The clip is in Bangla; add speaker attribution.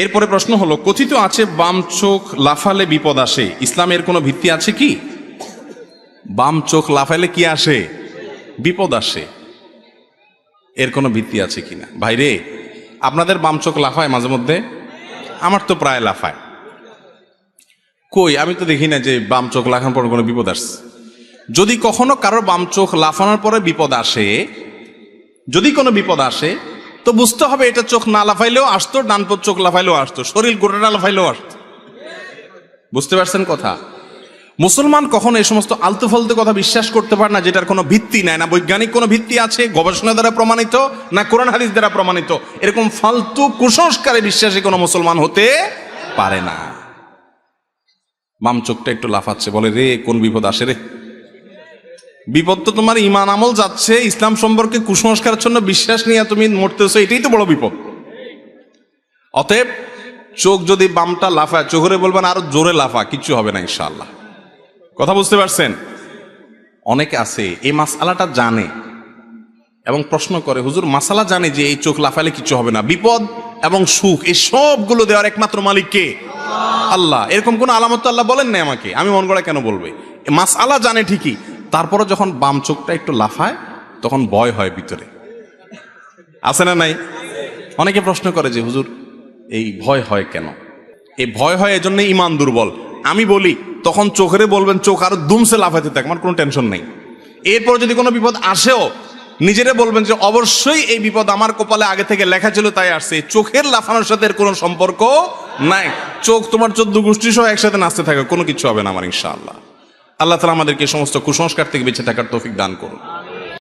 Speaker 1: এরপরে প্রশ্ন হলো, কথিত আছে বাম চোখ লাফালে বিপদ আসে, ইসলামের কোনো ভিত্তি আছে কি? বাম চোখ লাফালে কি আসে? বিপদ আসে। এর কোনো ভিত্তি আছে কিনা? ভাইরে, আপনাদের বাম চোখ লাফায় মাঝে মধ্যে? আমার তো প্রায় লাফায়। কই, আমি তো দেখি না যে বাম চোখ লাফানোর পর কোনো বিপদ আসছে। যদি কখনো কারোর বাম চোখ লাফানোর পরে বিপদ আসে, যদি কোনো বিপদ আসে, তো বুঝতে হবে এটা চোখ না লাফাইলেও আসতো, ডান চোখ লাফাইলেও আসতো, শরীর গোটাটা লাফাইলেও আসতো। বুঝতে পারছেন কথা? মুসলমান কখনো এই সমস্ত আলতু ফালতু কথা বিশ্বাস করতে পারে না যেটার কোনো ভিত্তি নাই, না বৈজ্ঞানিক কোনো ভিত্তি আছে, গবেষণা দ্বারা প্রমাণিত, না কোরআন হাদিস দ্বারা প্রমাণিত। এরকম ফালতু কুসংস্কারে বিশ্বাসী কোনো মুসলমান হতে পারে না। বাম চোখটা একটু লাফাচ্ছে, বলে রে কোন বিপদ আসে রে। বিপদ তো তোমার ইমান আমল যাচ্ছে, ইসলাম সম্পর্কে কুসংস্কারের জন্য বিশ্বাস নিয়ে তুমি মরতেছো, এটাই তো বড় বিপদ। অতএব চোখ যদি বামটা লাফায়, চোখরে বলবেন আরো জোরে লাফা, কিচ্ছু হবে না ইনশাআল্লাহ। কথা বুঝতে পারছেন? অনেকে আছে এই মাসআলাটা জানে এবং প্রশ্ন করে, হুজুর মাসালা জানে যে এই চোখ লাফালে কিছু হবে না, বিপদ এবং সুখ এই সবগুলো দেওয়ার একমাত্র মালিক কে? আল্লাহ। এরকম কোন আলামত তো আল্লাহ বলেন না আমাকে, আমি মন গড়া কেন বলবে? মাসআলা জানে ঠিকই, তারপরে যখন বাম চোখটা একটু লাফায় তখন ভয় হয় ভিতরে, আছে না নাই? অনেকে প্রশ্ন করে যে হুজুর এই ভয় হয় কেন? এই ভয় হয় এজন্য ইমান দুর্বল। আমি বলি তখন চোখেরে বলবেন চোখ আরো দুমসে লাফাইতে থাক, আমার কোনো টেনশন নেই। এরপর যদি কোনো বিপদ আসেও নিজেরে বলবেন যে অবশ্যই এই বিপদ আমার কপালে আগে থেকে লেখা ছিল তাই আসছে, চোখের লাফানোর সাথে এর কোনো সম্পর্ক নাই। চোখ তোমার 14 গোষ্ঠী সহ একসাথে নাচতে থাকে, কোনো কিছু হবে না আমার ইনশাআল্লাহ। আল্লাহ তাআলা আমাদেরকে সমস্ত কুসংস্কার থেকে বেঁচে থাকার তৌফিক দান করুন।